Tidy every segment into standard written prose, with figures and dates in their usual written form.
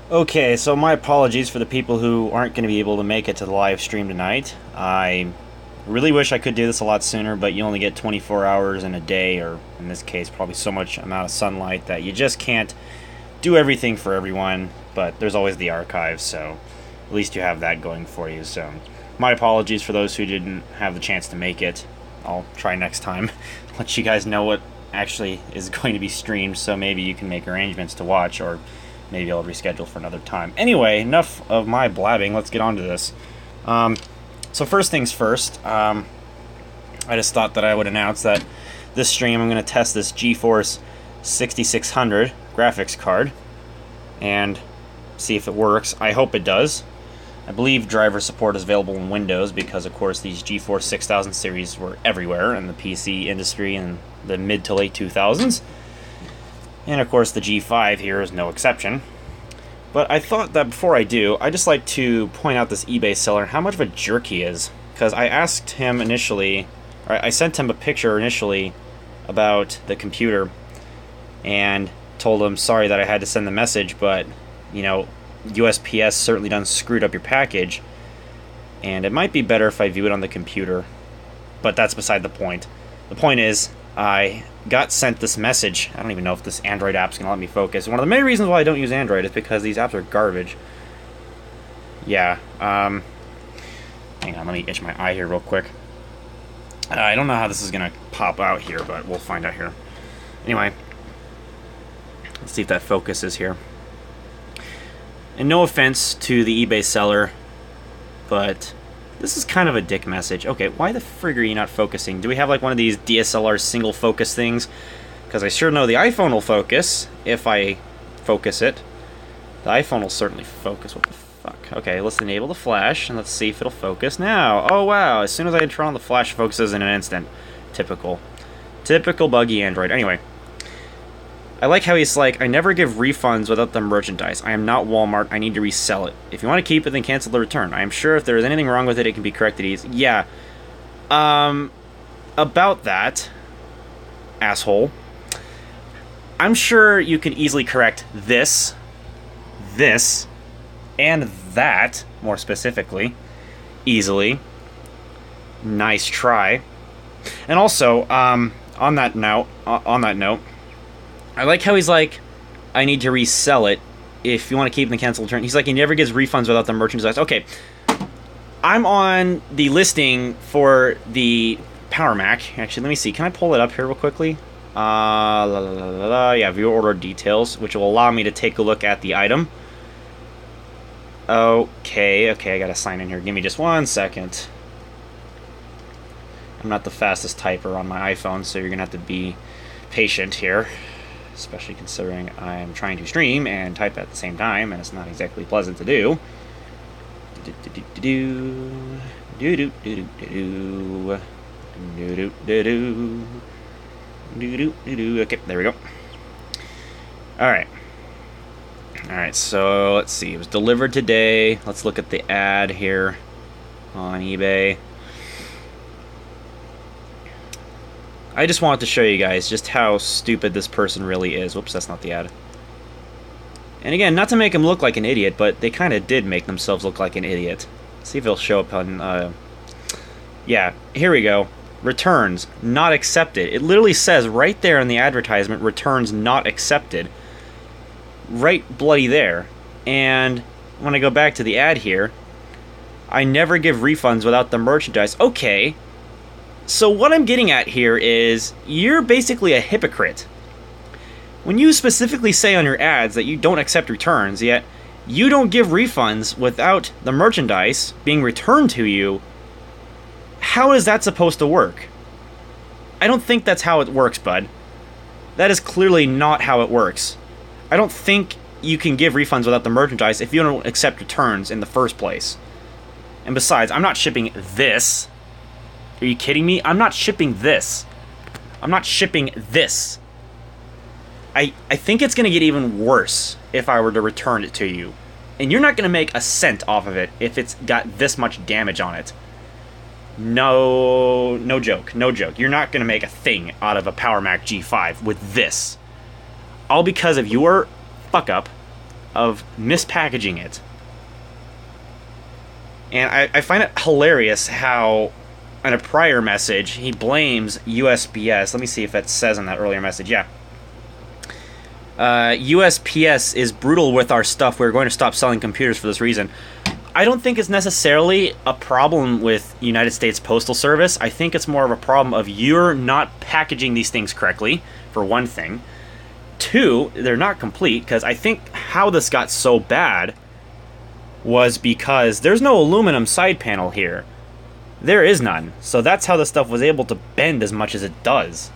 Okay, so my apologies for the people who aren't going to be able to make it to the live stream tonight. I really wish I could do this a lot sooner, but you only get 24 hours in a day, or in this case, probably so much amount of sunlight that you just can't do everything for everyone, but there's always the archive, so at least you have that going for you. So my apologies for those who didn't have the chance to make it. I'll try next time. Let you guys know what actually is going to be streamed, so maybe you can make arrangements to watch, or maybe I'll reschedule for another time. Anyway, enough of my blabbing. Let's get on to this. So first things first, I just thought that I would announce that this stream I'm going to test this GeForce 6600 graphics card and see if it works. I hope it does. I believe driver support is available in Windows because, of course, these GeForce 6000 series were everywhere in the PC industry in the mid to late 2000s. And of course the G5 here is no exception. But I thought that before I do, I'd just like to point out this eBay seller and how much of a jerk he is. Because I asked him initially, or I sent him a picture initially about the computer and told him sorry that I had to send the message, but you know, USPS certainly done screwed up your package and it might be better if I view it on the computer. But that's beside the point. The point is, I got sent this message. I don't even know if this Android app's gonna let me focus. One of the main reasons why I don't use Android is because these apps are garbage. Yeah, hang on, let me itch my eye here real quick. I don't know how this is gonna pop out here, but we'll find out here. Anyway, let's see if that focuses here. And no offense to the eBay seller, but this is kind of a dick message. Okay, why the frig are you not focusing? Do we have like one of these DSLR single focus things? Because I sure know the iPhone will focus if I focus it. The iPhone will certainly focus. What the fuck? Okay, let's enable the flash and let's see if it'll focus now. Oh wow, as soon as I turn on the flash, it focuses in an instant. Typical. Typical buggy Android. Anyway, I like how he's like, I never give refunds without the merchandise. I am not Walmart. I need to resell it. If you want to keep it, then cancel the return. I am sure if there is anything wrong with it, it can be corrected easily. Yeah. About that, asshole. I'm sure you can easily correct this, and that, more specifically, easily. Nice try. And also, on that note, I like how he's like, I need to resell it. If you want to keep the cancel return. He's like, he never gives refunds without the merchandise. Okay. I'm on the listing for the Power Mac. Actually, let me see. Can I pull it up here real quickly? Yeah, view order details, which will allow me to take a look at the item. Okay, I gotta sign in here. Give me just 1 second. I'm not the fastest typer on my iPhone, so you're gonna have to be patient here. Especially considering I'm trying to stream and type at the same time, and it's not exactly pleasant to do. Okay, there we go. Alright, so let's see. It was delivered today. Let's look at the ad here on eBay. I just wanted to show you guys just how stupid this person really is. Whoops, that's not the ad. And again, not to make him look like an idiot, but they kind of did make themselves look like an idiot. Let's see if it'll show up on... yeah, here we go. Returns not accepted. It literally says right there in the advertisement, returns not accepted. Right bloody there. And when I go back to the ad here, I never give refunds without the merchandise. Okay. So what I'm getting at here is, you're basically a hypocrite. When you specifically say on your ads that you don't accept returns, yet you don't give refunds without the merchandise being returned to you, how is that supposed to work? I don't think that's how it works, bud. That is clearly not how it works. I don't think you can give refunds without the merchandise if you don't accept returns in the first place. And besides, I'm not shipping this. Are you kidding me? I'm not shipping this. I'm not shipping this. I think it's going to get even worse if I were to return it to you. And you're not going to make a cent off of it if it's got this much damage on it. No joke. You're not going to make a thing out of a Power Mac G5 with this. All because of your fuck up of mispackaging it. And I find it hilarious how, in a prior message, he blames USPS. Let me see if it says in that earlier message. Yeah. USPS is brutal with our stuff. We're going to stop selling computers for this reason. I don't think it's necessarily a problem with United States Postal Service. I think it's more of a problem of you're not packaging these things correctly, for one thing. Two, they're not complete, because I think how this got so bad was because there's no aluminum side panel here. There is none. So that's how the stuff was able to bend as much as it does,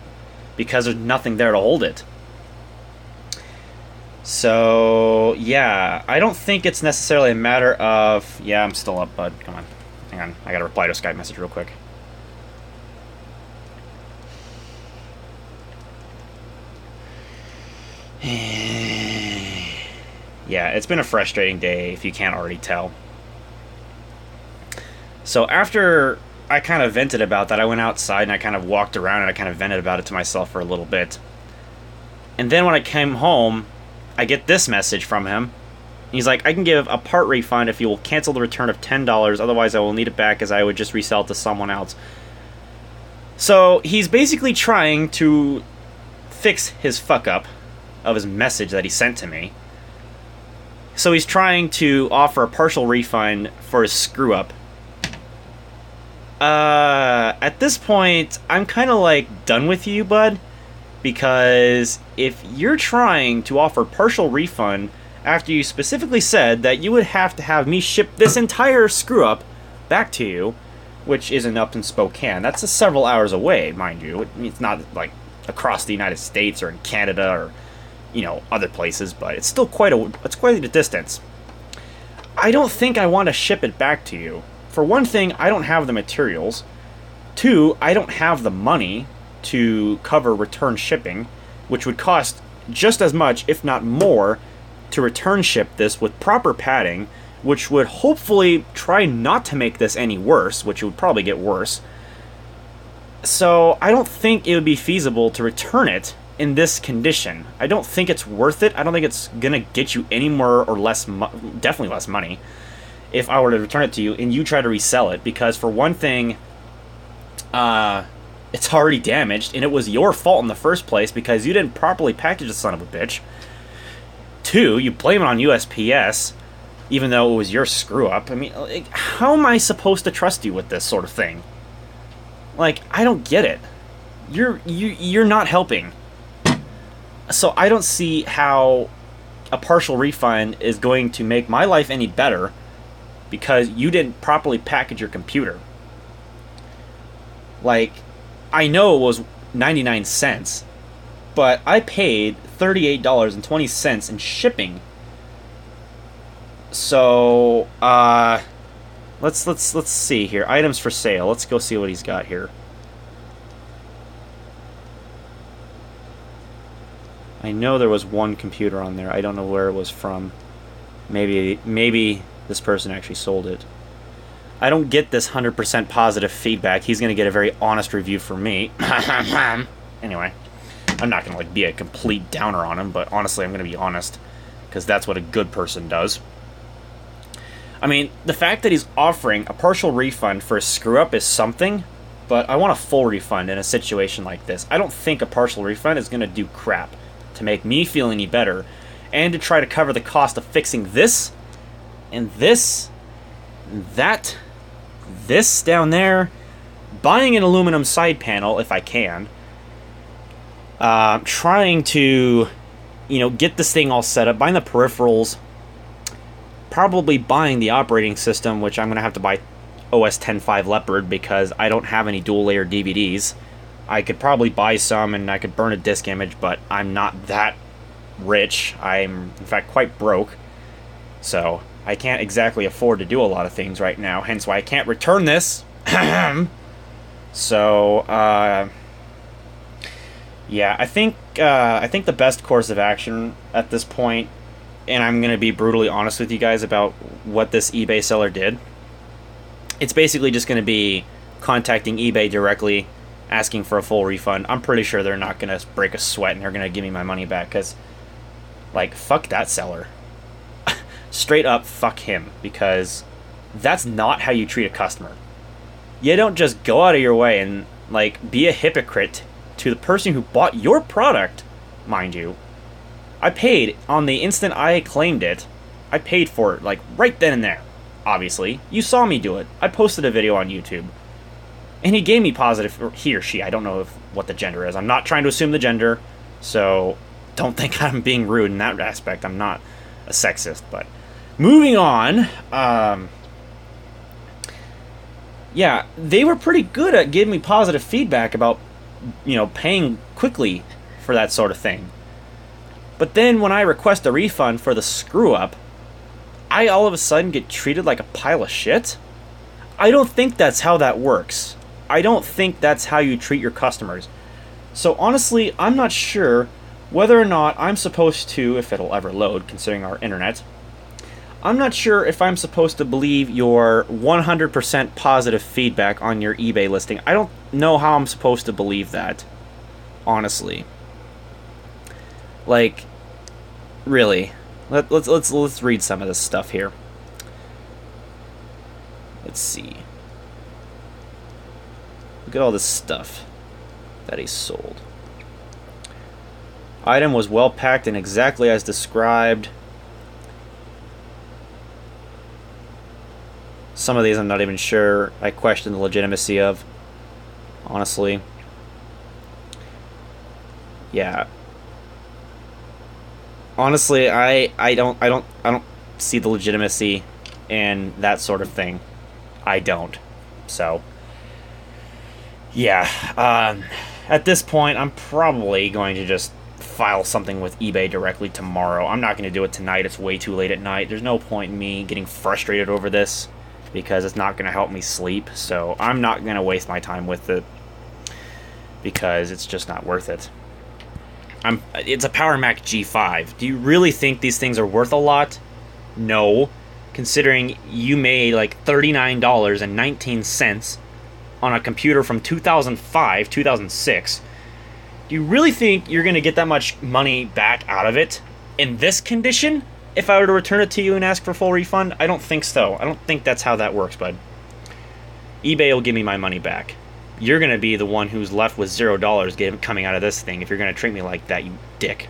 because there's nothing there to hold it. So, yeah, I don't think it's necessarily a matter of... Yeah, I'm still up, bud. Come on. Hang on. I gotta reply to a Skype message real quick. Yeah, it's been a frustrating day, if you can't already tell. So after I kind of vented about that, I went outside and I kind of walked around and I kind of vented about it to myself for a little bit. And then when I came home, I get this message from him. He's like, I can give a part refund if you will cancel the return of $10, otherwise I will need it back as I would just resell it to someone else. So he's basically trying to fix his fuck up of his message that he sent to me. So he's trying to offer a partial refund for his screw up. At this point, I'm kind of like done with you, bud. Because if you're trying to offer partial refund after you specifically said that you would have to have me ship this entire screw up back to you, which isn't up in Spokane, that's several hours away, mind you. It's not like across the United States or in Canada or, you know, other places, but it's still quite a distance. I don't think I want to ship it back to you. For one thing, I don't have the materials. Two, I don't have the money to cover return shipping, which would cost just as much, if not more, to return ship this with proper padding, which would hopefully try not to make this any worse, which it would probably get worse. So I don't think it would be feasible to return it in this condition. I don't think it's worth it. I don't think it's gonna get you any more or less, definitely less money, if I were to return it to you and you try to resell it, because for one thing, it's already damaged, and it was your fault in the first place because you didn't properly package the son of a bitch. Two, you blame it on USPS, even though it was your screw-up. I mean, like, how am I supposed to trust you with this sort of thing? Like, I don't get it. You're not helping. So I don't see how a partial refund is going to make my life any better because you didn't properly package your computer. Like, I know it was 99 cents, but I paid $38.20 in shipping. So, let's see here. Items for sale. Let's go see what he's got here. I know there was one computer on there. I don't know where it was from. Maybe this person actually sold it. I don't get this 100% positive feedback. He's going to get a very honest review from me. Anyway, I'm not going to like be a complete downer on him, but honestly, I'm going to be honest, because that's what a good person does. I mean, the fact that he's offering a partial refund for a screw-up is something, but I want a full refund in a situation like this. I don't think a partial refund is going to do crap to make me feel any better, and to try to cover the cost of fixing this, and this, and that, this down there, buying an aluminum side panel if I can, trying to, you know, get this thing all set up, buying the peripherals, probably buying the operating system, which I'm going to have to buy OS 10.5 Leopard because I don't have any dual layer DVDs. I could probably buy some and I could burn a disk image, but I'm not that rich. I'm, in fact, quite broke. So I can't exactly afford to do a lot of things right now, hence why I can't return this. So, yeah, I think the best course of action at this point, and I'm going to be brutally honest with you guys about what this eBay seller did, it's basically just going to be contacting eBay directly, asking for a full refund. I'm pretty sure they're not going to break a sweat and they're going to give me my money back, because, like, fuck that seller. straight up fuck him, because that's not how you treat a customer. You don't just go out of your way and, like, be a hypocrite to the person who bought your product, mind you. I paid on the instant I claimed it. I paid for it, like, right then and there, obviously. You saw me do it. I posted a video on YouTube. And he gave me positive, or he or she, I don't know what the gender is. I'm not trying to assume the gender, so don't think I'm being rude in that aspect. I'm not a sexist, but... Moving on, yeah, they were pretty good at giving me positive feedback about, you know, paying quickly for that sort of thing. But then when I request a refund for the screw-up, I all of a sudden get treated like a pile of shit? I don't think that's how that works. I don't think that's how you treat your customers. So honestly, I'm not sure whether or not I'm supposed to, if it'll ever load, considering our internet, I'm not sure if I'm supposed to believe your 100% positive feedback on your eBay listing. I don't know how I'm supposed to believe that, honestly. Like, really. Let's read some of this stuff here. Let's see. Look at all this stuff that he sold. Item was well packed and exactly as described. Some of these I'm not even sure. I question the legitimacy of, honestly. Yeah. Honestly, I don't see the legitimacy in that sort of thing. I don't. So, yeah. At this point, I'm probably going to just file something with eBay directly tomorrow. I'm not going to do it tonight. It's way too late at night. There's no point in me getting frustrated over this, because it's not going to help me sleep. So I'm not going to waste my time with it, because it's just not worth it. It's a Power Mac G5. Do you really think these things are worth a lot? No. Considering you made like $39.19 on a computer from 2005, 2006. Do you really think you're going to get that much money back out of it in this condition? If I were to return it to you and ask for full refund? I don't think so. I don't think that's how that works, bud. eBay will give me my money back. You're going to be the one who's left with $0 coming out of this thing if you're going to treat me like that, you dick.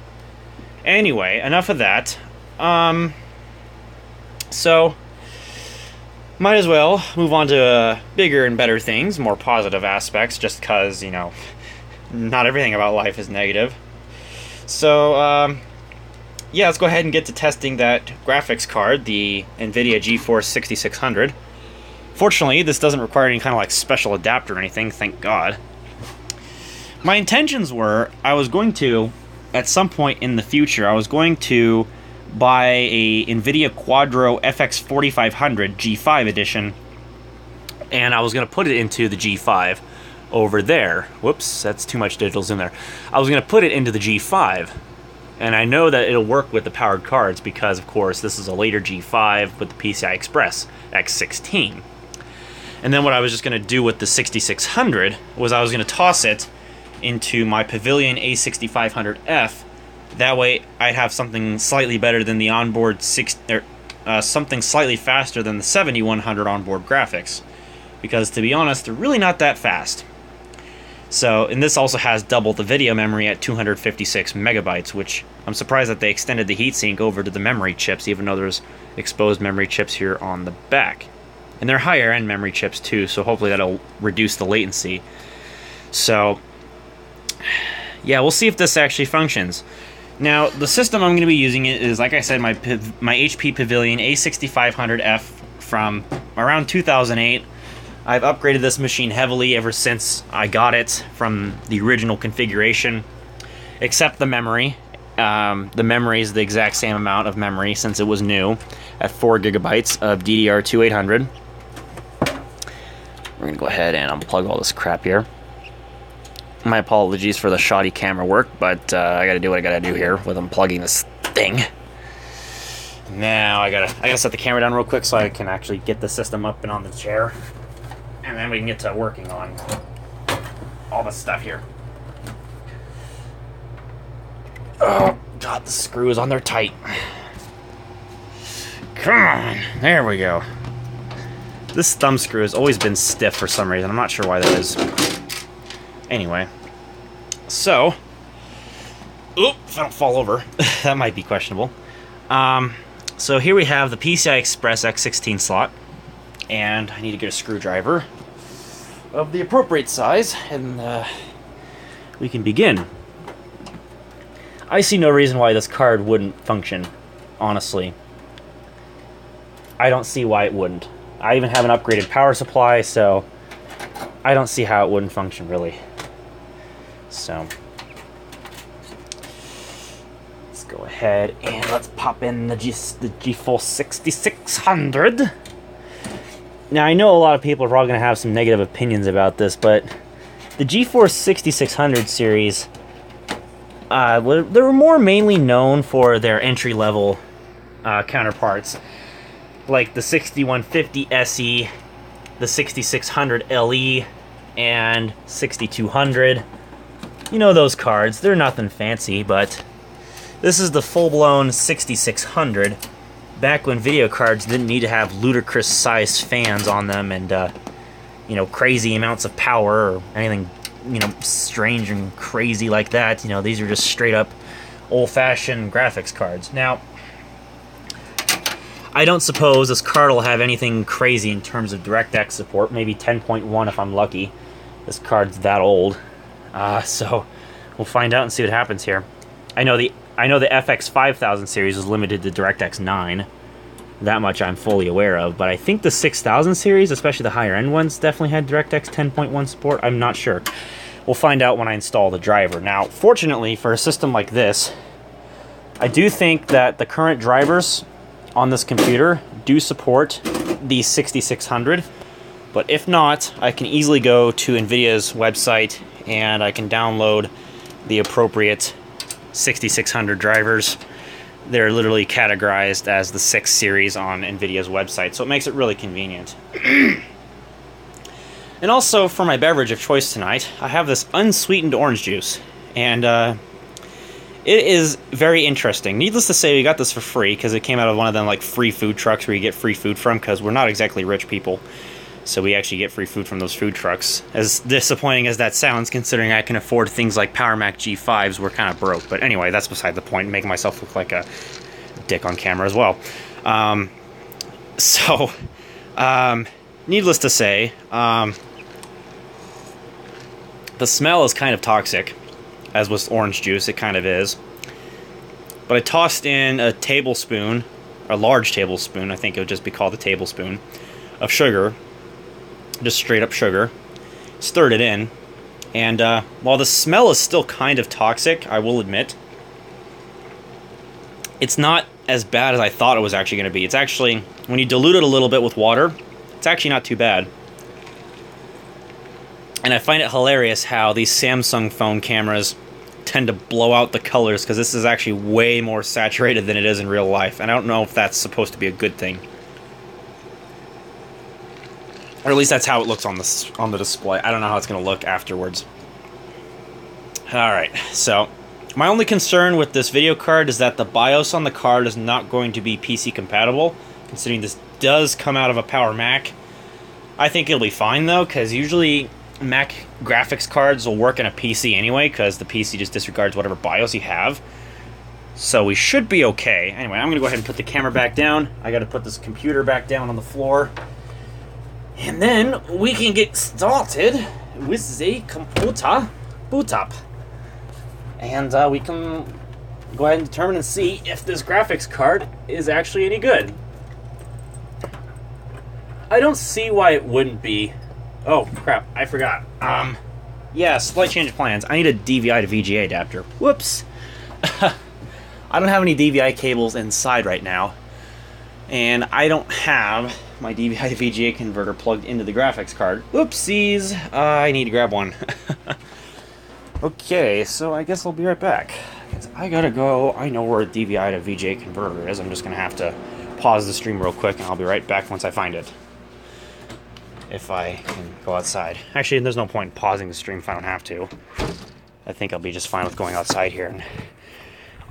Anyway, enough of that. So, might as well move on to bigger and better things, more positive aspects, just because, you know, not everything about life is negative. So, yeah, let's go ahead and get to testing that graphics card, the NVIDIA GeForce 6600. Fortunately, this doesn't require any kind of like special adapter or anything, thank God. My intentions were, I was going to, at some point in the future, I was going to buy a NVIDIA Quadro FX 4500 G5 edition, and I was going to put it into the G5 over there. Whoops, that's too much digital zoom there. I was going to put it into the G5. And I know that it'll work with the powered cards because, of course, this is a later G5 with the PCI Express X16. And then what I was just going to do with the 6600 was I was going to toss it into my Pavilion A6500F. That way I'd have something slightly better than the onboard something slightly faster than the 7100 onboard graphics. Because, to be honest, they're really not that fast. So, and this also has double the video memory at 256 megabytes, which I'm surprised that they extended the heatsink over to the memory chips, even though there's exposed memory chips here on the back. And they're higher end memory chips too, so hopefully that'll reduce the latency. So, yeah, we'll see if this actually functions. Now, the system I'm going to be using is, like I said, my HP Pavilion A6500F from around 2008. I've upgraded this machine heavily ever since I got it from the original configuration, except the memory. The memory is the exact same amount of memory since it was new, at 4 gigabytes of DDR2 800. We're going to go ahead and unplug all this crap here. My apologies for the shoddy camera work, but I got to do what I got to do here with unplugging this thing. Now I gotta set the camera down real quick so I can actually get the system up and on the chair. And then we can get to working on all this stuff here. Oh, God, the screws on there tight. Come on. There we go. This thumb screw has always been stiff for some reason. I'm not sure why that is. Anyway. So. Oop, if I don't fall over. That might be questionable. So here we have the PCI Express X16 slot. And I need to get a screwdriver of the appropriate size. And we can begin. I see no reason why this card wouldn't function, honestly. I don't see why it wouldn't. I even have an upgraded power supply, so I don't see how it wouldn't function, really. So, let's go ahead and let's pop in the GeForce 6600. Now, I know a lot of people are probably going to have some negative opinions about this, but the GeForce 6600 series, they were more mainly known for their entry-level counterparts, like the 6150 SE, the 6600 LE, and 6200. You know those cards. They're nothing fancy, but this is the full-blown 6600, back when video cards didn't need to have ludicrous-sized fans on them and, you know, crazy amounts of power or anything, you know, strange and crazy like that. You know, these are just straight-up old-fashioned graphics cards. Now, I don't suppose this card will have anything crazy in terms of DirectX support. Maybe 10.1 if I'm lucky. This card's that old. So we'll find out and see what happens here. I know the FX 5000 series is limited to DirectX 9. That much I'm fully aware of. But I think the 6000 series, especially the higher end ones, definitely had DirectX 10.1 support. I'm not sure. We'll find out when I install the driver. Now, fortunately for a system like this, I do think that the current drivers on this computer do support the 6600, but if not, I can easily go to NVIDIA's website and I can download the appropriate 6600 drivers. They're literally categorized as the 6 series on NVIDIA's website, so it makes it really convenient. And also, for my beverage of choice tonight, I have this unsweetened orange juice, and it is very interesting. Needless to say, we got this for free because it came out of one of them like free food trucks where you get free food from, because we're not exactly rich people. So we actually get free food from those food trucks. As disappointing as that sounds, considering I can afford things like Power Mac G5s, we're kind of broke. But anyway, that's beside the point, making myself look like a dick on camera as well. Needless to say, the smell is kind of toxic. As with orange juice, it kind of is. But I tossed in a tablespoon, a large tablespoon, I think it would just be called a tablespoon, of sugar. Just straight up sugar. Stirred it in. And while the smell is still kind of toxic, I will admit, it's not as bad as I thought it was actually going to be. It's actually, when you dilute it a little bit with water, it's actually not too bad. And I find it hilarious how these Samsung phone cameras tend to blow out the colors, because this is actually way more saturated than it is in real life. And I don't know if that's supposed to be a good thing. Or at least that's how it looks on the display. I don't know how it's going to look afterwards. Alright, so my only concern with this video card is that the BIOS on the card is not going to be PC compatible, considering this does come out of a Power Mac. I think it'll be fine though, because usually Mac graphics cards will work in a PC anyway, because the PC just disregards whatever BIOS you have. So we should be okay. Anyway, I'm going to go ahead and put the camera back down. I got to put this computer back down on the floor. And then we can get started with the computer boot up. And we can go ahead and determine and see if this graphics card is actually any good. I don't see why it wouldn't be. Oh, crap, I forgot. Yeah, slight change of plans. I need a DVI to VGA adapter. Whoops. I don't have any DVI cables inside right now. And I don't have my DVI to VGA converter plugged into the graphics card. Whoopsies. I need to grab one. Okay, so I guess I'll be right back. I gotta go. I know where a DVI to VGA converter is. I'm just gonna have to pause the stream real quick, and I'll be right back once I find it. If I can go outside. Actually, there's no point in pausing the stream if I don't have to. I think I'll be just fine with going outside here. And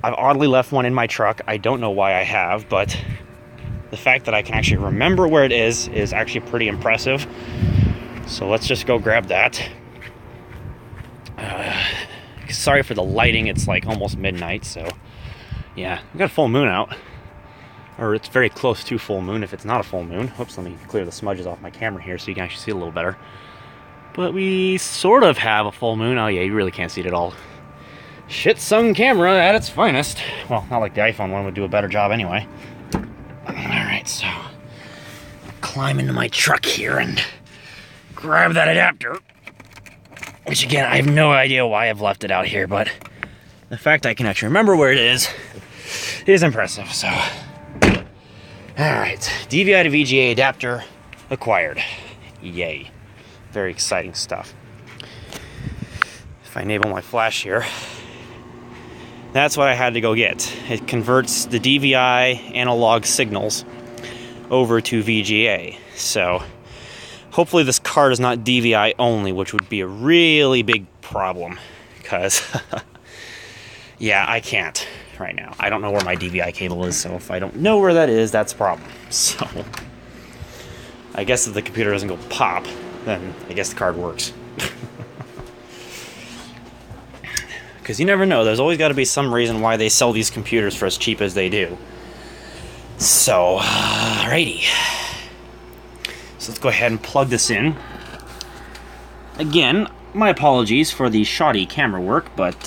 I've oddly left one in my truck. I don't know why I have, but the fact that I can actually remember where it is actually pretty impressive. So let's just go grab that. Sorry for the lighting, it's like almost midnight, so yeah, we got a full moon out. Or it's very close to full moon if it's not a full moon. Oops, let me clear the smudges off my camera here so you can actually see it a little better. But we sort of have a full moon. Oh yeah, you really can't see it at all. Shit-sung camera at its finest. Well, not like the iPhone one would do a better job anyway. Alright, so climb into my truck here and grab that adapter. Which again, I have no idea why I've left it out here, but the fact I can actually remember where it is impressive, so. Alright, DVI to VGA adapter acquired. Yay. Very exciting stuff. If I enable my flash here, that's what I had to go get. It converts the DVI analog signals over to VGA. So hopefully this card is not DVI only, which would be a really big problem, because yeah, I can't right now. I don't know where my DVI cable is, so if I don't know where that is, that's a problem. So I guess if the computer doesn't go pop, then I guess the card works. Because you never know, there's always got to be some reason why they sell these computers for as cheap as they do. So, alrighty. So let's go ahead and plug this in. Again, my apologies for the shoddy camera work, but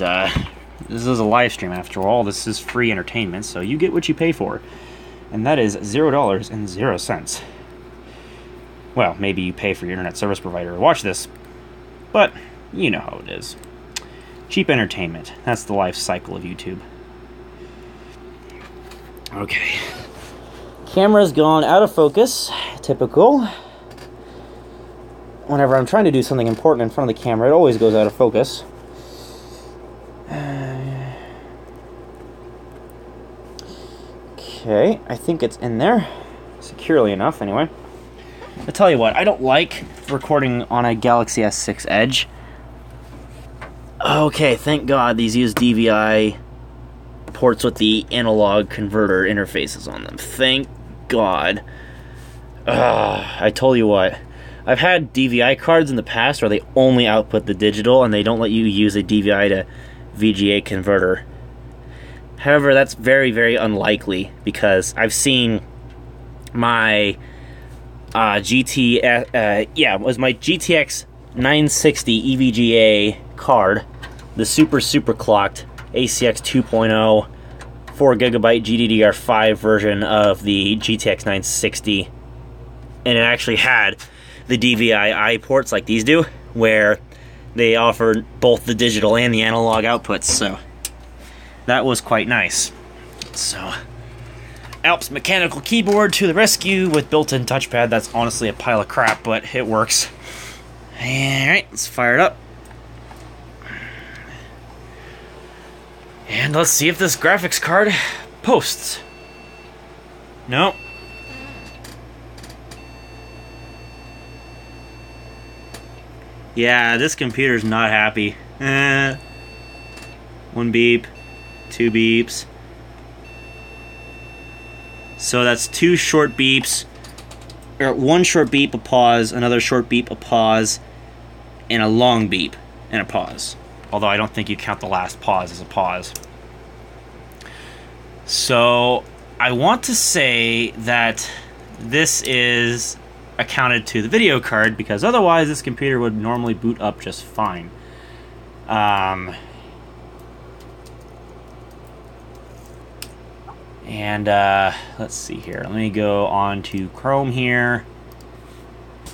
this is a live stream after all. This is free entertainment, so you get what you pay for. And that is $0.00. Well, maybe you pay for your internet service provider to watch this, but you know how it is. Cheap entertainment. That's the life cycle of YouTube. Okay. Camera's gone out of focus. Typical. Whenever I'm trying to do something important in front of the camera, it always goes out of focus. Okay, I think it's in there. Securely enough, anyway. I'll tell you what, I don't like recording on a Galaxy S6 Edge. Okay, thank God these use DVI ports with the analog converter interfaces on them. Thank God. I told you what, I've had DVI cards in the past where they only output the digital and they don't let you use a DVI to VGA converter. However, that's very, very unlikely because I've seen my it was my GTX 960 EVGA card, the super clocked ACX 2.0 4GB GDDR5 version of the GTX 960, and it actually had the DVI ports like these do, where they offered both the digital and the analog outputs, so that was quite nice. So Alps mechanical keyboard to the rescue with built-in touchpad. That's honestly a pile of crap, but it works. Alright, let's fire it up. And let's see if this graphics card posts. Nope. Yeah, this computer's not happy. One beep, two beeps. So that's two short beeps, or one short beep, a pause, another short beep, a pause, and a long beep, and a pause. Although I don't think you count the last pause as a pause. So I want to say that this is accounted to the video card, because otherwise this computer would normally boot up just fine. And let's see here. Let me go on to Chrome here.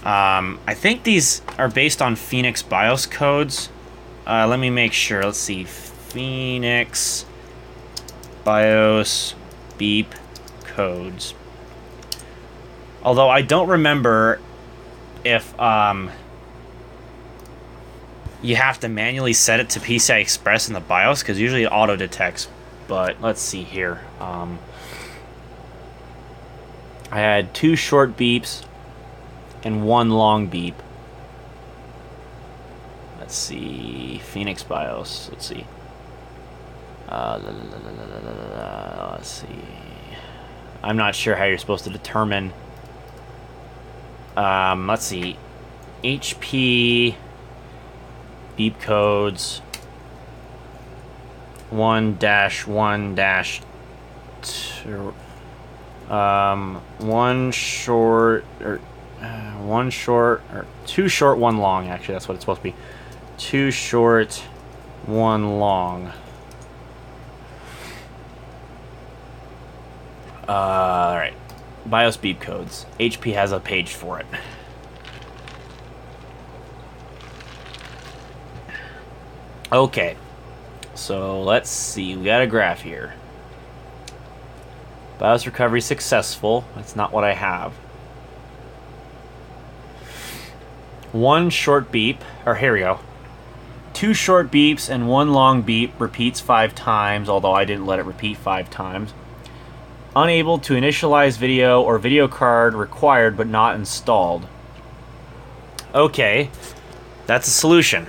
I think these are based on Phoenix BIOS codes. Let me make sure. Let's see. Phoenix BIOS beep codes. Although I don't remember if you have to manually set it to PCI Express in the BIOS, because usually it auto detects. But let's see here. I had two short beeps and one long beep. Let's see. Phoenix BIOS. Let's see. Let's see. I'm not sure how you're supposed to determine. Let's see. HP beep codes 1-1-2. Two short, one long. Actually, that's what it's supposed to be. 2 short, 1 long. All right. BIOS beep codes. HP has a page for it. Okay. So let's see. We got a graph here. BIOS recovery successful. That's not what I have. 1 short beep. Or here we go. 2 short beeps and 1 long beep repeats 5 times, although I didn't let it repeat 5 times. Unable to initialize video or video card required but not installed. Okay, that's a solution.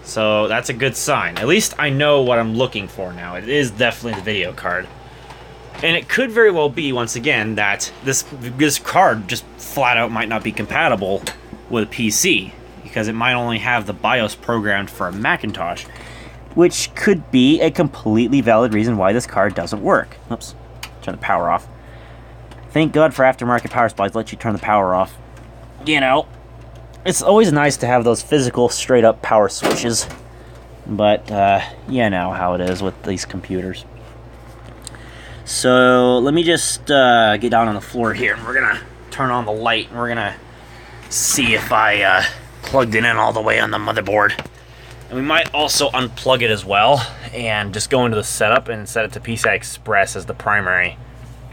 So that's a good sign. At least I know what I'm looking for now. It is definitely the video card. And it could very well be, once again, that this card just flat out might not be compatible with a PC, because it might only have the BIOS programmed for a Macintosh, which could be a completely valid reason why this card doesn't work. Oops. Turn the power off. Thank God for aftermarket power supplies let you turn the power off. You know, it's always nice to have those physical straight-up power switches, but you know how it is with these computers. So let me just get down on the floor here, and we're gonna turn on the light, and we're gonna see if I plugged it in all the way on the motherboard. And we might also unplug it as well and just go into the setup and set it to PCI Express as the primary.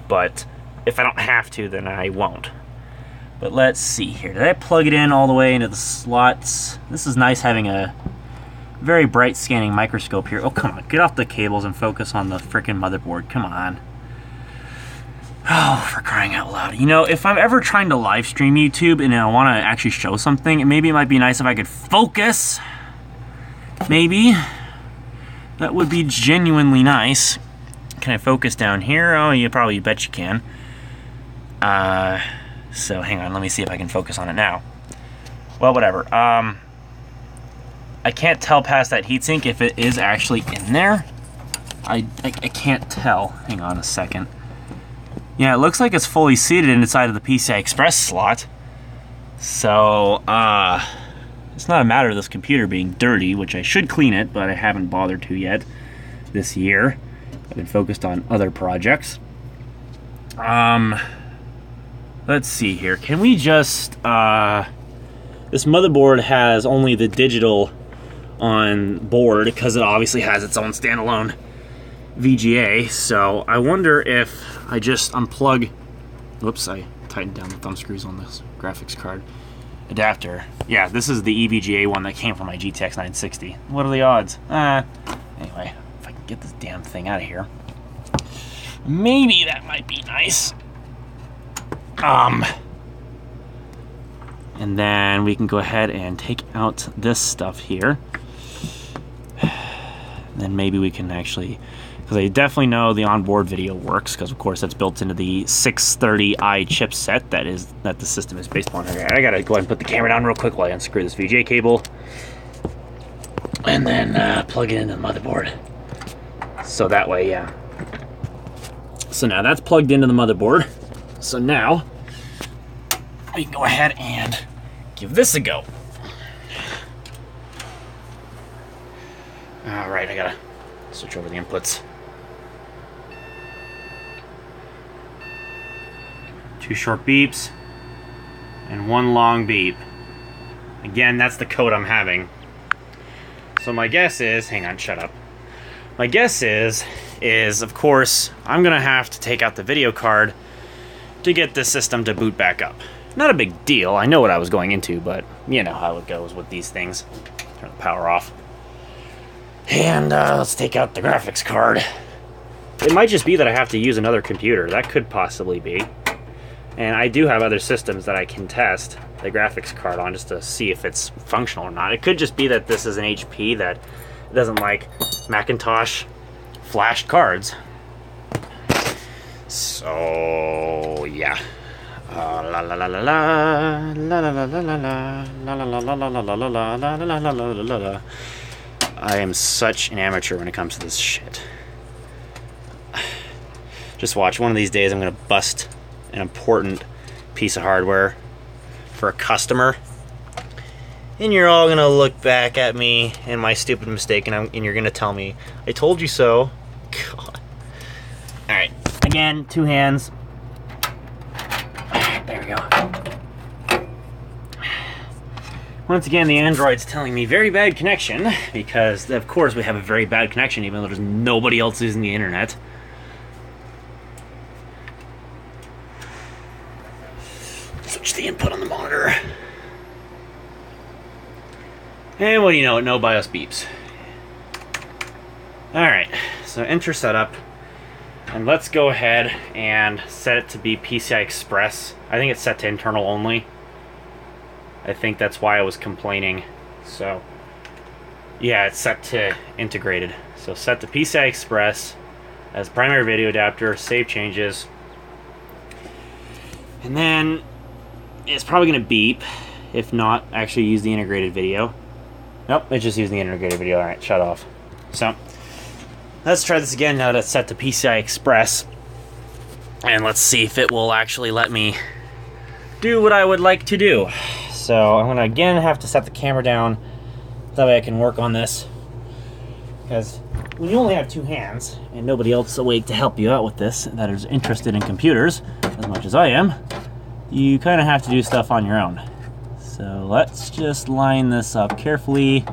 But if I don't have to, then I won't. But let's see here. Did I plug it in all the way into the slots? This is nice having a very bright scanning microscope here. Oh, come on. Get off the cables and focus on the frickin' motherboard. Come on. Oh, for crying out loud. You know, if I'm ever trying to live stream YouTube and I want to actually show something, maybe it might be nice if I could focus. Maybe. That would be genuinely nice. Can I focus down here? Oh, you probably bet you can. So hang on, let me see if I can focus on it now. Well, whatever. I can't tell past that heatsink if it is actually in there. I can't tell. Hang on a second. Yeah, it looks like it's fully seated inside of the PCI Express slot. So, it's not a matter of this computer being dirty, which I should clean it, but I haven't bothered to yet this year. I've been focused on other projects. Let's see here. Can we just, this motherboard has only the digital on board because it obviously has its own standalone VGA. So I wonder if I just unplug, whoops, I tightened down the thumb screws on this graphics card adapter. Yeah, this is the EVGA one that came from my GTX 960. What are the odds? Anyway, if I can get this damn thing out of here. Maybe that might be nice. And then we can go ahead and take out this stuff here. Then maybe we can actually, because I definitely know the onboard video works, because of course that's built into the 630i chipset that the system is based upon. Okay, I gotta go ahead and put the camera down real quick while I unscrew this VGA cable, and then plug it into the motherboard. So that way, yeah. So now that's plugged into the motherboard. So now we can go ahead and give this a go. Alright, I gotta switch over the inputs. 2 short beeps and 1 long beep. Again, that's the code I'm having. So my guess is, hang on, shut up. My guess is of course, I'm gonna have to take out the video card to get this system to boot back up. Not a big deal, I know what I was going into, but you know how it goes with these things. Turn the power off. And let's take out the graphics card. It might just be that I have to use another computer. That could possibly be. And I do have other systems that I can test the graphics card on just to see if it's functional or not. It could just be that this is an HP that doesn't like Macintosh flashed cards. So yeah. La la la la la la la la la la la la la la la la la la la la. I am such an amateur when it comes to this shit. Just watch, one of these days I'm gonna bust an important piece of hardware for a customer, and you're all gonna look back at me and my stupid mistake, and you're gonna tell me, I told you so. God. Alright, again, 2 hands. There we go. Once again, the Android's telling me very bad connection, because of course we have a very bad connection even though there's nobody else using the internet. Switch the input on the monitor. And what do you know, no BIOS beeps. Alright, so enter setup. And let's go ahead and set it to be PCI Express. I think it's set to internal only. I think that's why I was complaining. So, yeah, it's set to integrated. So set to PCI Express as primary video adapter, save changes. And then it's probably going to beep. If not, actually use the integrated video. Nope, it's just using the integrated video. Alright, shut off. So, let's try this again now that it's set to PCI Express. And let's see if it will actually let me do what I would like to do. So I'm going to again have to set the camera down. That way I can work on this. Because when you only have 2 hands, and nobody else awake to help you out with this, that is interested in computers, as much as I am, you kind of have to do stuff on your own. So let's just line this up carefully.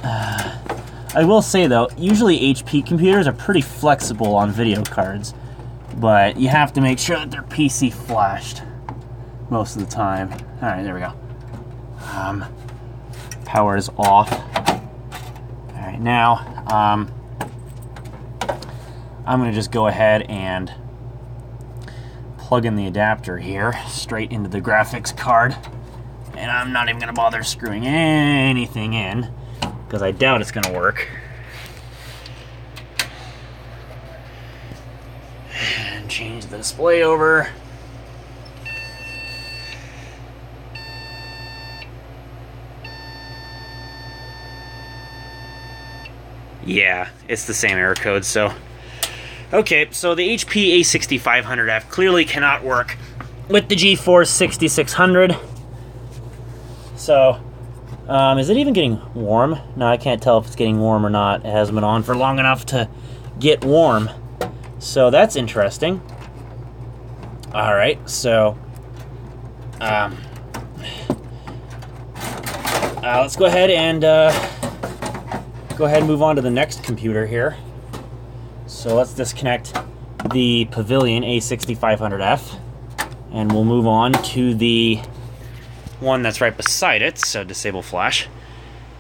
I will say though, usually HP computers are pretty flexible on video cards, but you have to make sure that they're PC flashed most of the time. Alright, there we go. Power is off. Alright, now I'm going to just go ahead and plug in the adapter here straight into the graphics card, and I'm not even going to bother screwing anything in because I doubt it's going to work. And change the display over. Yeah, it's the same error code, so... Okay, so the HP A6500F clearly cannot work with the GeForce 6600. So, is it even getting warm? No, I can't tell if it's getting warm or not. It hasn't been on for long enough to get warm. So that's interesting. Alright, so... let's go ahead and move on to the next computer here. So let's disconnect the Pavilion A6500F, and we'll move on to the one that's right beside it, so disable flash,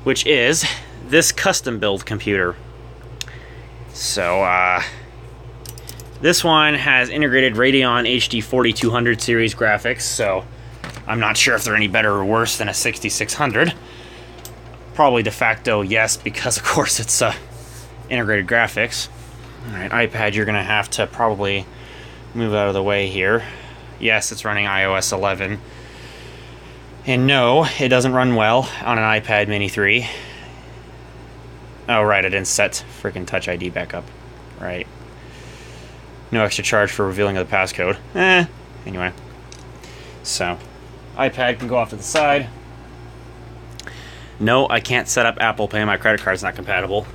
which is this custom build computer. So this one has integrated Radeon HD 4200 series graphics, so I'm not sure if they're any better or worse than a 6600. Probably de facto yes, because of course it's integrated graphics. Alright, iPad, you're gonna have to probably move out of the way here. Yes, it's running iOS 11. And no, it doesn't run well on an iPad Mini 3. Oh right, I didn't set freaking Touch ID back up. Right. No extra charge for revealing of the passcode. Anyway. So, iPad can go off to the side. No, I can't set up Apple Pay. My credit card's not compatible.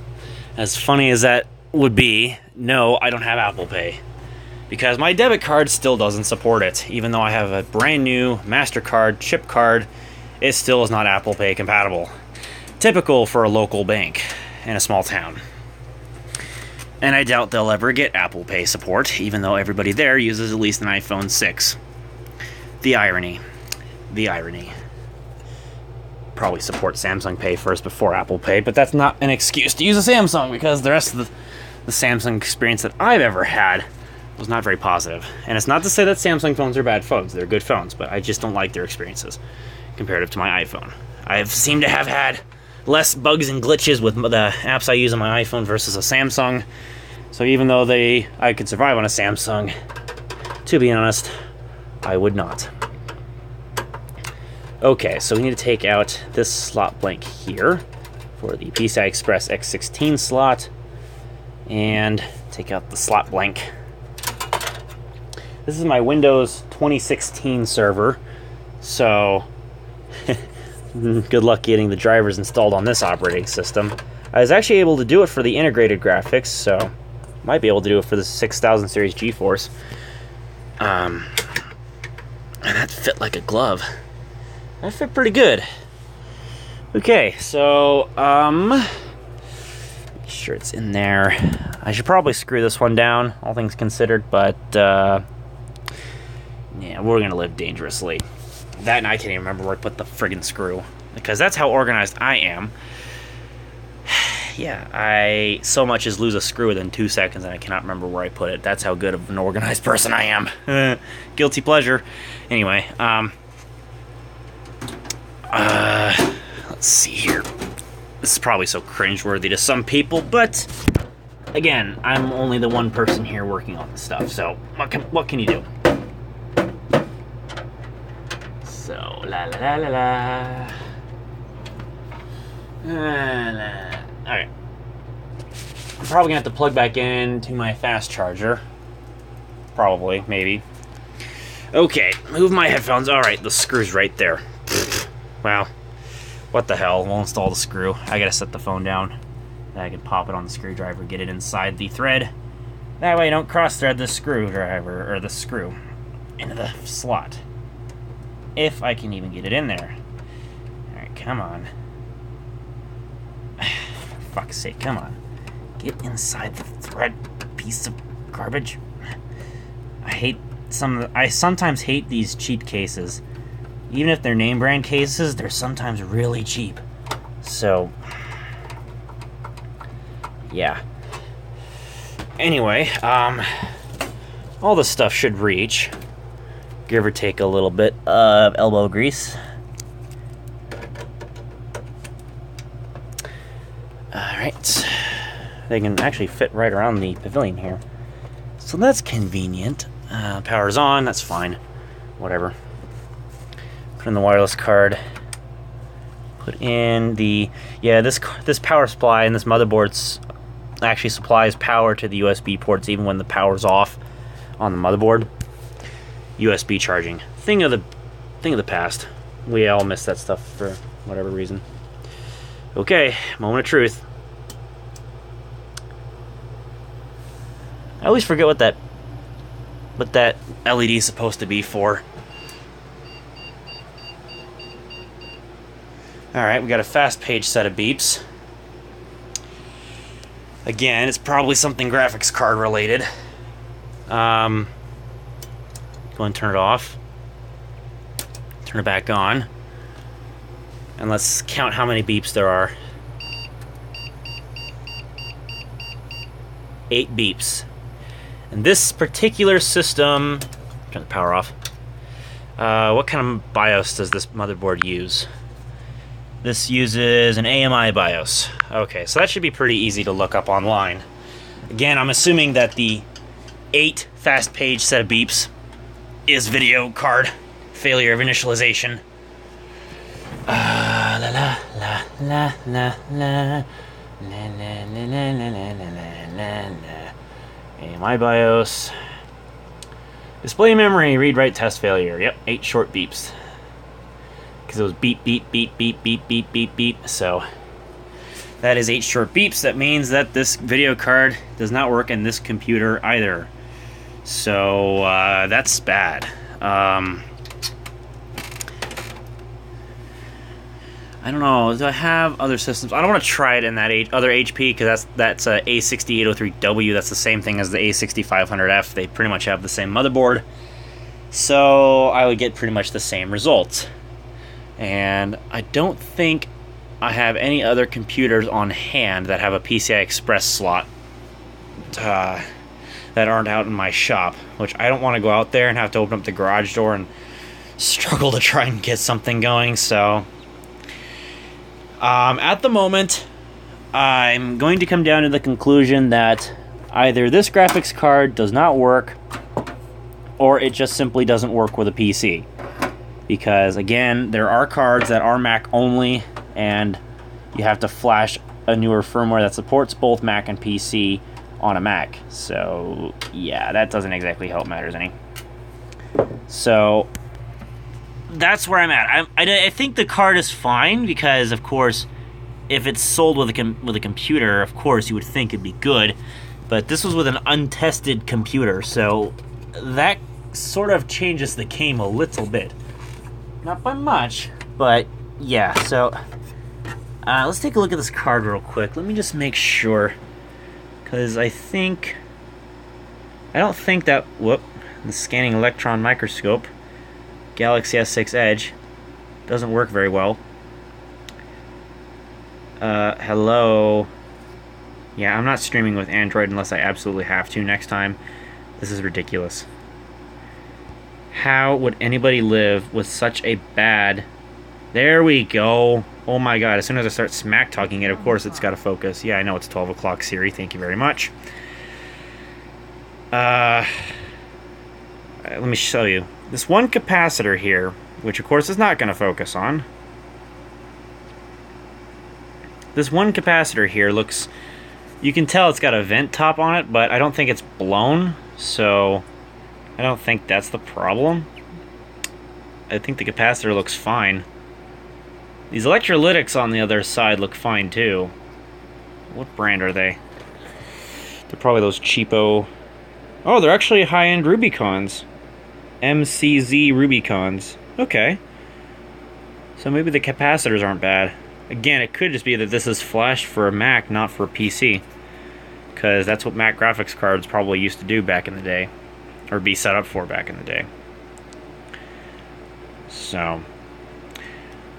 As funny as that would be, no, I don't have Apple Pay. Because my debit card still doesn't support it. Even though I have a brand new MasterCard chip card, it still is not Apple Pay compatible. Typical for a local bank in a small town. And I doubt they'll ever get Apple Pay support, even though everybody there uses at least an iPhone 6. The irony. The irony. Probably support Samsung Pay first before Apple Pay, but that's not an excuse to use a Samsung, because the rest of the Samsung experience that I've ever had was not very positive. And it's not to say that Samsung phones are bad phones. They're good phones, but I just don't like their experiences comparative to my iPhone. I seem to have had less bugs and glitches with the apps I use on my iPhone versus a Samsung, So even though I could survive on a Samsung, to be honest, I would not. Okay, so we need to take out this slot blank here for the PCI Express X16 slot, and take out the slot blank. This is my Windows 2016 server, so good luck getting the drivers installed on this operating system. I was actually able to do it for the integrated graphics, so might be able to do it for the 6000 series GeForce. And that fit like a glove. That fit pretty good. Okay, so make sure it's in there. I should probably screw this one down, all things considered, but yeah, we're gonna live dangerously. That, and I can't even remember where I put the friggin' screw, because that's how organized I am. Yeah, I so much as lose a screw within 2 seconds and I cannot remember where I put it. That's how good of an organized person I am. Guilty pleasure. Anyway, let's see here. This is probably so cringeworthy to some people, but again, I'm only the one person here working on this stuff, so what can you do? So, la la la la la. Alright. I'm probably gonna have to plug back into my fast charger. Probably, maybe. Okay, move my headphones. Alright, the screw's right there. Wow. What the hell? We'll install the screw. I gotta set the phone down. Then I can pop it on the screwdriver, get it inside the thread. That way I don't cross-thread the screwdriver, or the screw, into the slot. If I can even get it in there. Alright, come on. For fuck's sake, come on. Get inside the thread, piece of garbage. I sometimes hate these cheap cases. Even if they're name brand cases, they're sometimes really cheap. So, yeah. Anyway, all this stuff should reach. Give or take a little bit of elbow grease. Alright. They can actually fit right around the pavilion here. So that's convenient. Power's on, that's fine. Whatever. Put in the wireless card. Put in the... Yeah, this power supply and this motherboard actually supplies power to the USB ports even when the power's off on the motherboard. USB charging. Thing of the past. We all miss that stuff for whatever reason. Okay, moment of truth. I always forget what that LED is supposed to be for. Alright, we got a fast page set of beeps. Again, it's probably something graphics card related. Go and turn it off. Turn it back on. And let's count how many beeps there are. 8 beeps. And this particular system... Turn the power off. What kind of BIOS does this motherboard use? This uses an AMI BIOS. Okay, so that should be pretty easy to look up online. Again, I'm assuming that the 8 fast page set of beeps is video card failure of initialization. La la la la la la la la la la la la. AMI BIOS. Display memory read write test failure. Yep, 8 short beeps. Because it was beep beep beep beep beep beep beep beep. So that is 8 short beeps. That means that this video card does not work in this computer either. So that's bad. I don't know. Do I have other systems? I don't want to try it in that other HP because that's a A6803W. That's the same thing as the A6500F. They pretty much have the same motherboard. So I would get pretty much the same results. And I don't think I have any other computers on hand that have a PCI Express slot that aren't out in my shop, which I don't want to go out there and have to open up the garage door and struggle to try and get something going. So at the moment, I'm going to come down to the conclusion that Either this graphics card does not work, or it just simply doesn't work with a PC. Because, again, there are cards that are Mac only, and you have to flash a newer firmware that supports both Mac and PC on a Mac. So, yeah, that doesn't exactly help matters any. So, that's where I'm at. I think the card is fine, because, of course, if it's sold with a computer, of course, you would think it'd be good. But this was with an untested computer, so that sort of changes the game a little bit. Not by much, but yeah, so let's take a look at this card real quick. Let me just make sure, because I don't think that, the scanning electron microscope, Galaxy S6 Edge, doesn't work very well. Hello. Yeah, I'm not streaming with Android unless I absolutely have to next time. This is ridiculous. How would anybody live with such a bad... There we go. Oh my god, as soon as I start smack talking it, of course it's got to focus. Yeah, I know it's 12 o'clock, Siri. Thank you very much. Let me show you. This one capacitor here, which of course is not going to focus on. This one capacitor here looks... You can tell it's got a vent top on it, but I don't think it's blown, so... I don't think that's the problem. I think the capacitor looks fine. These electrolytics on the other side look fine too. What brand are they? They're probably those cheapo... Oh, they're actually high-end Rubicons. MCZ Rubicons. Okay. So maybe the capacitors aren't bad. Again, it could just be that this is flash for a Mac, not for a PC. Because that's what Mac graphics cards probably used to do back in the day. Or be set up for back in the day. So,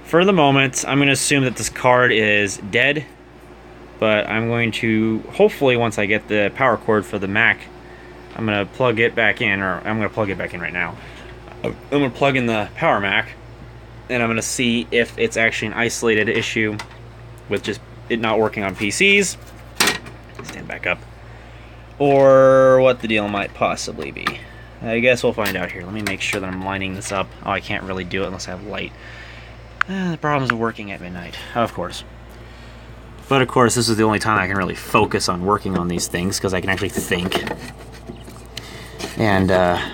for the moment, I'm going to assume that this card is dead. But I'm going to, hopefully once I get the power cord for the Mac, I'm going to plug it back in, or I'm going to plug it back in right now. I'm going to plug in the Power Mac, and I'm going to see if it's actually an isolated issue with just it not working on PCs. Stand back up. Or what the deal might possibly be. I guess we'll find out here. Let me make sure that I'm lining this up. Oh, I can't really do it unless I have light. The problems of working at midnight, of course. But of course, this is the only time I can really focus on working on these things, because I can actually think. And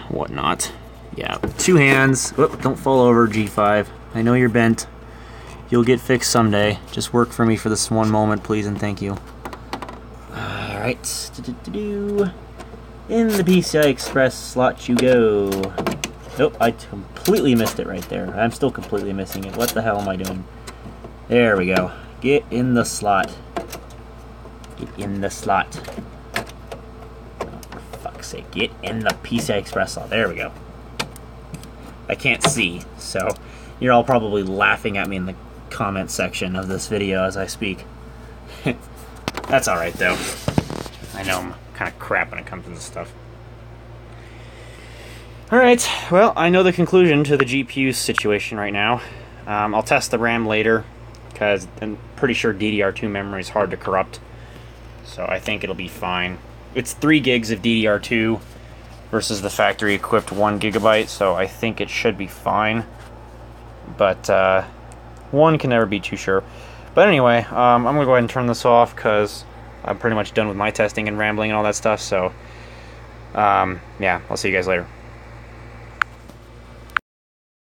whatnot. Yeah, 2 hands. Whoop, don't fall over, G5. I know you're bent. You'll get fixed someday. Just work for me for this one moment, please, and thank you. Alright. In the PCI Express slot you go. Nope, I completely missed it right there. I'm still completely missing it. What the hell am I doing? There we go. Get in the slot. Get in the slot. Oh, for fuck's sake. Get in the PCI Express slot. There we go. I can't see, so you're all probably laughing at me in the comment section of this video as I speak. That's alright, though. I know I'm kind of crap when it comes to this stuff. Alright, well, I know the conclusion to the GPU situation right now. I'll test the RAM later, because I'm pretty sure DDR2 memory is hard to corrupt. So I think it'll be fine. It's 3 gigs of DDR2 versus the factory-equipped 1 gigabyte, so I think it should be fine. But one can never be too sure. But anyway, I'm going to go ahead and turn this off, because I'm pretty much done with my testing and rambling and all that stuff. So, yeah, I'll see you guys later.